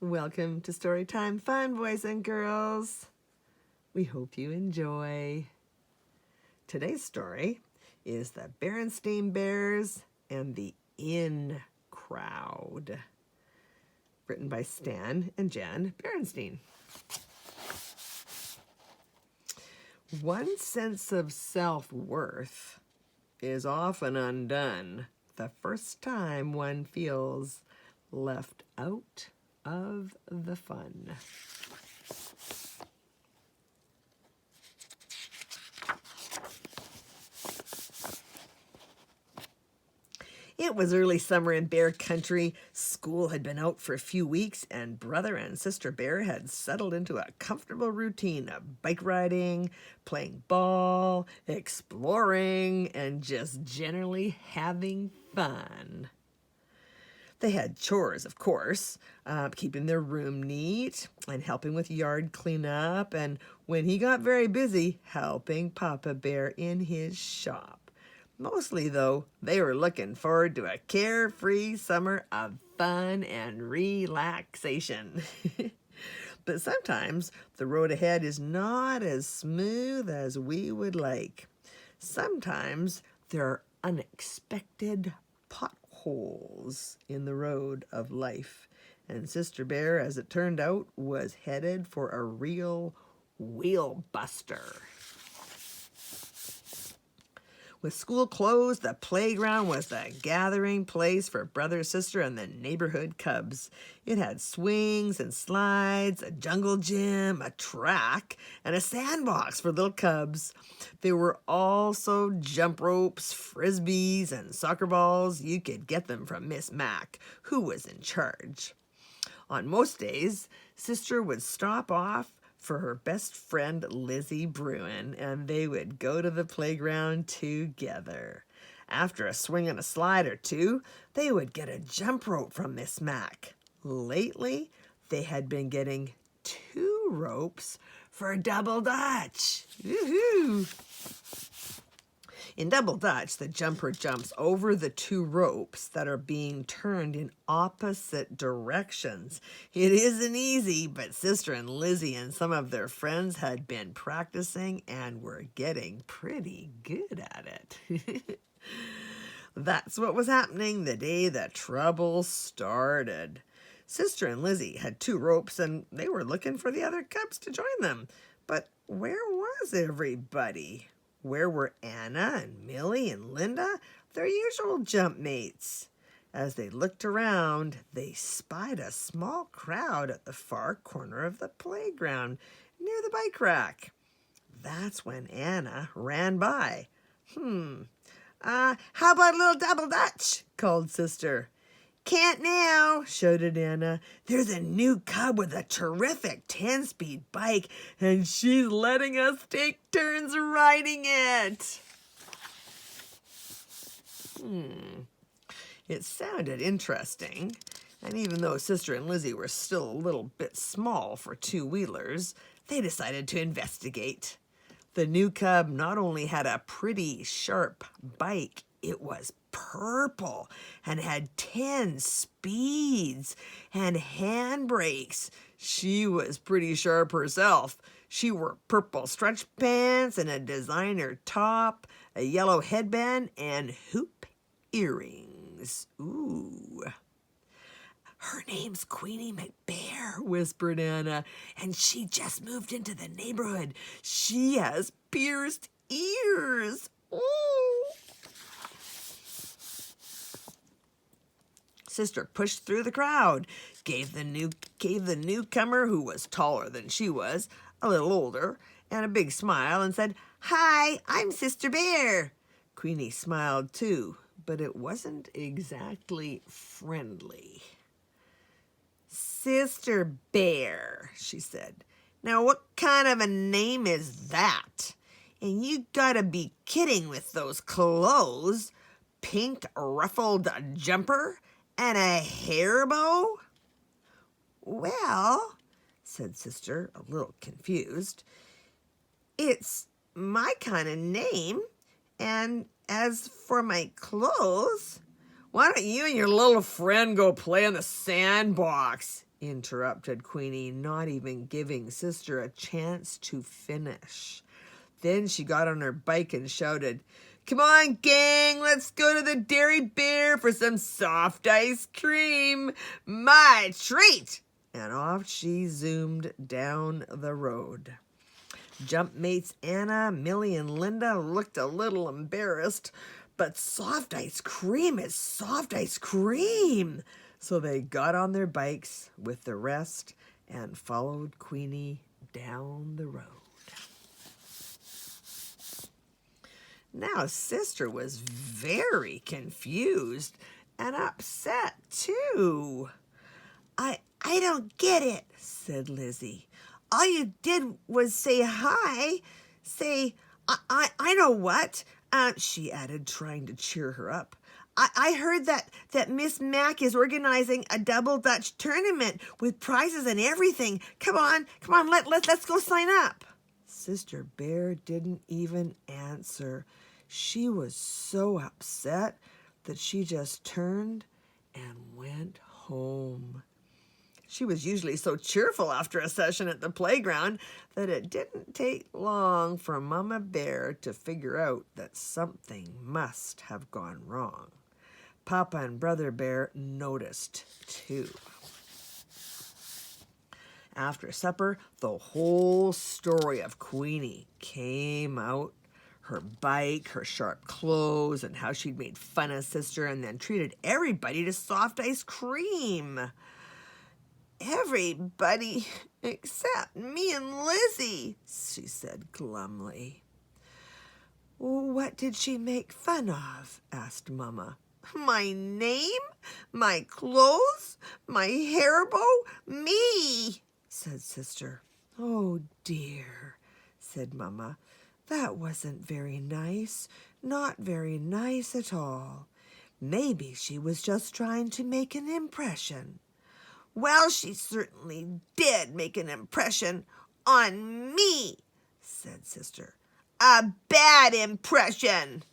Welcome to Storytime Fun, boys and girls. We hope you enjoy. Today's story is The Berenstain Bears and the In Crowd, written by Stan and Jan Berenstain. One sense of self-worth is often undone the first time one feels left out of the fun. It was early summer in Bear Country. School had been out for a few weeks, and Brother and Sister Bear had settled into a comfortable routine of bike riding, playing ball, exploring, and just generally having fun. They had chores, of course, keeping their room neat and helping with yard cleanup, and when he got very busy, helping Papa Bear in his shop. Mostly, though, they were looking forward to a carefree summer of fun and relaxation. But sometimes the road ahead is not as smooth as we would like. Sometimes there are unexpected potholes in the road of life. And Sister Bear, as it turned out, was headed for a real wheel buster. With school closed, the playground was the gathering place for brother, sister, and the neighborhood cubs. It had swings and slides, a jungle gym, a track, and a sandbox for little cubs. There were also jump ropes, frisbees, and soccer balls. You could get them from Miss Mac, who was in charge. On most days, Sister would stop off for her best friend Lizzie Bruin, and they would go to the playground together. After a swing and a slide or two, they would get a jump rope from Miss Mac. Lately, they had been getting 2 ropes for double dutch. Woohoo! In double dutch, the jumper jumps over the 2 ropes that are being turned in opposite directions. It isn't easy, but Sister and Lizzie and some of their friends had been practicing and were getting pretty good at it. That's what was happening the day the trouble started. Sister and Lizzie had 2 ropes and they were looking for the other cubs to join them. But where was everybody? Where were Anna and Millie and Linda, their usual jump mates? As they looked around, they spied a small crowd at the far corner of the playground near the bike rack. That's when Anna ran by. How about a little double dutch? Called Sister. Can't now, shouted Anna. There's a new cub with a terrific 10-speed bike, and she's letting us take turns riding it. It sounded interesting, and even though Sister and Lizzie were still a little bit small for 2-wheelers, they decided to investigate. The new cub not only had a pretty sharp bike, it was purple and had 10 speeds and handbrakes. She was pretty sharp herself. She wore purple stretch pants and a designer top, a yellow headband, and hoop earrings. Ooh. Her name's Queenie McBear, whispered Anna, and she just moved into the neighborhood. She has pierced ears. Ooh. Sister pushed through the crowd, gave the newcomer, who was taller than she was, a little older, and a big smile, and said, "Hi, I'm Sister Bear." Queenie smiled too, but it wasn't exactly friendly. "Sister Bear," she said. "Now what kind of a name is that? And you gotta be kidding with those clothes. Pink ruffled jumper and a hair bow?" "Well," said Sister, a little confused, "it's my kind of name, and as for my clothes, Why don't you and your little friend go play in the sandbox? Interrupted Queenie, not even giving Sister a chance to finish. Then she got on her bike and shouted, "Come on, gang, let's go to the Dairy Bear for some soft ice cream. My treat!" And off she zoomed down the road. Jumpmates Anna, Millie, and Linda looked a little embarrassed, but soft ice cream is soft ice cream. So they got on their bikes with the rest and followed Queenie down the road. Now, Sister was very confused and upset, too. I don't get it," said Lizzie. "All you did was say hi. Say, I know what," she added, trying to cheer her up. I heard that Miss Mac is organizing a double Dutch tournament with prizes and everything. Come on, let's go sign up." Sister Bear didn't even answer. She was so upset that she just turned and went home. She was usually so cheerful after a session at the playground that it didn't take long for Mama Bear to figure out that something must have gone wrong. Papa and Brother Bear noticed too. After supper, the whole story of Queenie came out. Her bike, her sharp clothes, and how she'd made fun of Sister and then treated everybody to soft ice cream. "Everybody except me and Lizzie," she said glumly. "What did she make fun of?" asked Mama. "My name, my clothes, my hair bow, me," said Sister. "Oh dear," said Mama. "That wasn't very nice. Not very nice at all. Maybe she was just trying to make an impression." "Well, she certainly did make an impression on me," said Sister. "A bad impression."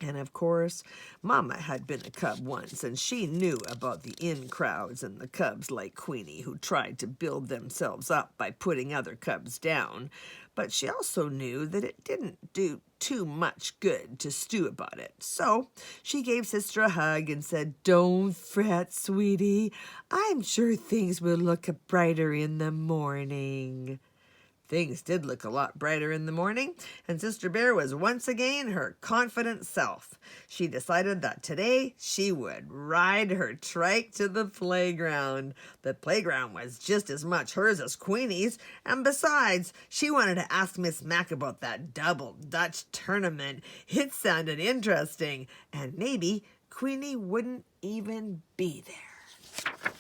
And of course, Mama had been a cub once, and she knew about the in crowds and the cubs like Queenie who tried to build themselves up by putting other cubs down. But she also knew that it didn't do too much good to stew about it. So she gave Sister a hug and said, "Don't fret, sweetie. I'm sure things will look brighter in the morning." Things did look a lot brighter in the morning, and Sister Bear was once again her confident self. She decided that today she would ride her trike to the playground. The playground was just as much hers as Queenie's, and besides, she wanted to ask Miss Mac about that double Dutch tournament. It sounded interesting, and maybe Queenie wouldn't even be there.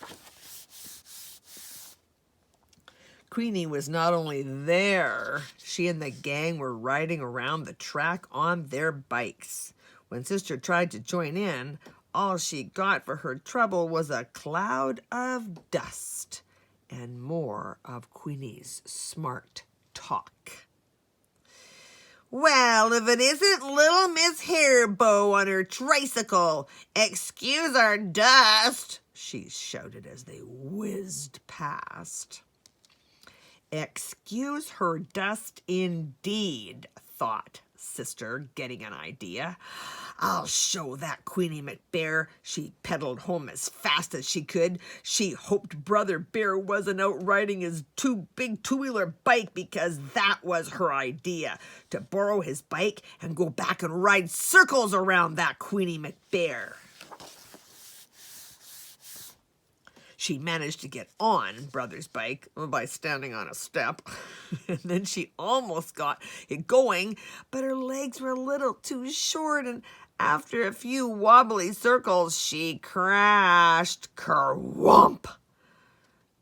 Queenie was not only there, she and the gang were riding around the track on their bikes. When Sister tried to join in, all she got for her trouble was a cloud of dust and more of Queenie's smart talk. "Well, if it isn't little Miss Hairbow on her tricycle, excuse our dust," she shouted as they whizzed past. "Excuse her dust indeed," thought Sister, getting an idea. "I'll show that Queenie McBear." She pedaled home as fast as she could. She hoped Brother Bear wasn't out riding his big two-wheeler bike, because that was her idea, to borrow his bike and go back and ride circles around that Queenie McBear. She managed to get on Brother's bike by standing on a step, and then she almost got it going, but her legs were a little too short, and after a few wobbly circles, she crashed. Kerwhomp!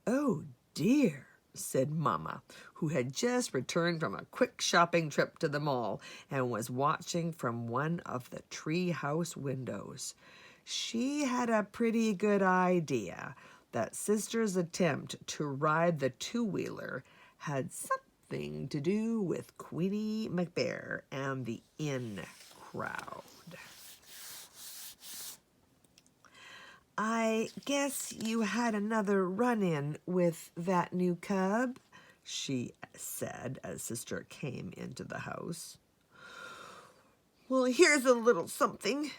"Oh dear," said Mama, who had just returned from a quick shopping trip to the mall and was watching from one of the treehouse windows. She had a pretty good idea that Sister's attempt to ride the two-wheeler had something to do with Queenie McBear and the in crowd. "I guess you had another run-in with that new cub," she said as Sister came into the house. "Well, here's a little something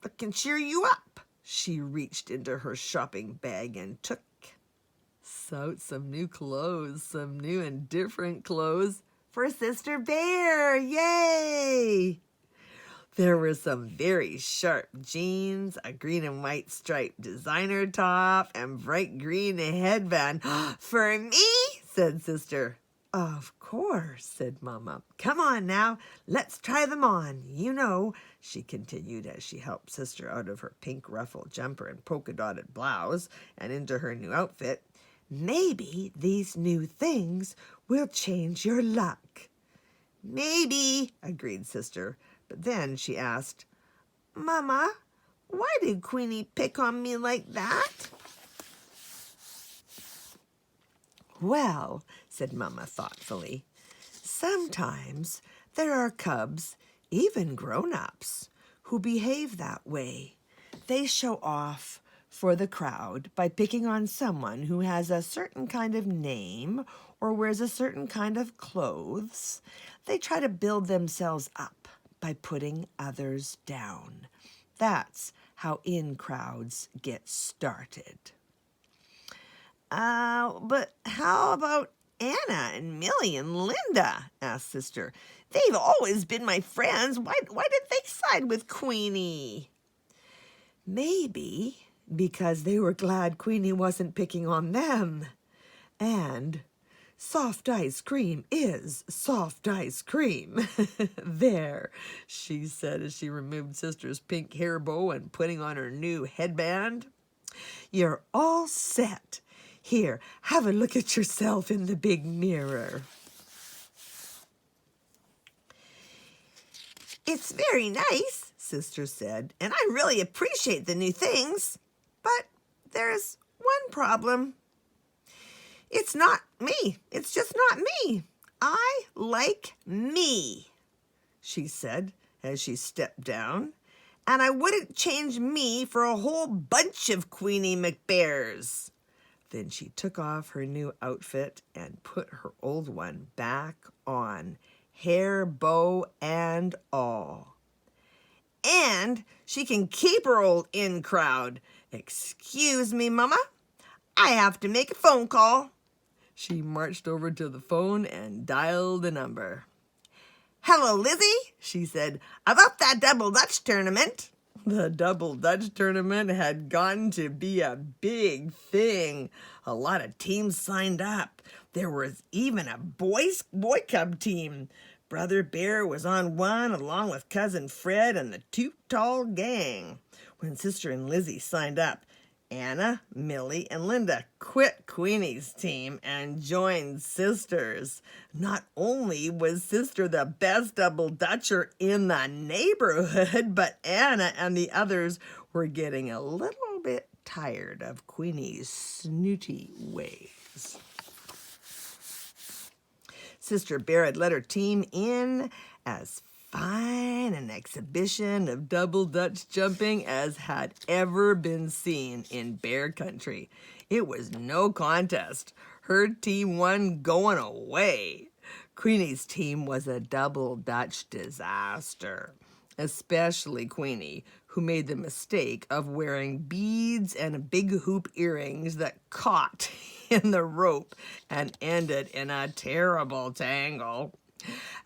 that can cheer you up." She reached into her shopping bag and took out some new clothes, some new and different clothes for Sister Bear. Yay! There were some very sharp jeans, a green and white striped designer top, and bright green headband. "For me?" said Sister. "Of course," said Mama. "Come on now, let's try them on. You know," she continued as she helped Sister out of her pink ruffled jumper and polka dotted blouse and into her new outfit, "maybe these new things will change your luck." "Maybe," agreed Sister. But then she asked, "Mama, why did Queenie pick on me like that?" "Well," said Mama thoughtfully, "sometimes there are cubs, even grown-ups, who behave that way. They show off for the crowd by picking on someone who has a certain kind of name or wears a certain kind of clothes. They try to build themselves up by putting others down. That's how in-crowds get started." But how about Anna and Millie and Linda?" asked Sister. "They've always been my friends. Why did they side with Queenie?" "Maybe because they were glad Queenie wasn't picking on them. And soft ice cream is soft ice cream." "There," she said as she removed Sister's pink hair bow and putting on her new headband. "You're all set. Here, have a look at yourself in the big mirror." "It's very nice," Sister said, "and I really appreciate the new things. But there's one problem. It's not me. It's just not me. I like me," she said as she stepped down. "And I wouldn't change me for a whole bunch of Queenie McBears." Then she took off her new outfit and put her old one back on, hair, bow, and all. "And she can keep her old in-crowd. Excuse me, Mama. I have to make a phone call." She marched over to the phone and dialed the number. "Hello, Lizzie," she said. "About that double Dutch tournament." The double Dutch tournament had gotten to be a big thing. A lot of teams signed up. There was even a boy cub team. Brother Bear was on one along with Cousin Fred and the Too Tall Gang. When Sister and Lizzie signed up, Anna, Millie, and Linda quit Queenie's team and joined Sister's. Not only was Sister the best double Dutcher in the neighborhood, but Anna and the others were getting a little bit tired of Queenie's snooty ways. Sister Bear had let her team in as fine an exhibition of double Dutch jumping as had ever been seen in Bear Country. It was no contest. Her team won going away. Queenie's team was a double Dutch disaster, especially Queenie, who made the mistake of wearing beads and big hoop earrings that caught in the rope and ended in a terrible tangle.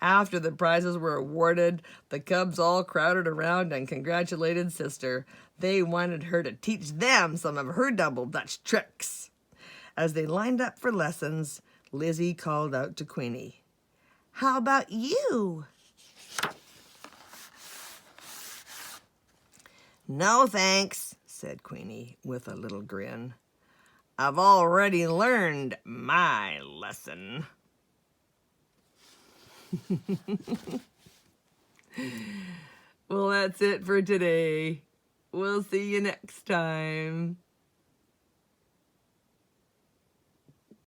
After the prizes were awarded, the cubs all crowded around and congratulated Sister. They wanted her to teach them some of her double Dutch tricks. As they lined up for lessons, Lizzie called out to Queenie, "How about you?" "No, thanks," said Queenie with a little grin. "I've already learned my lesson." Well, that's it for today. We'll see you next time.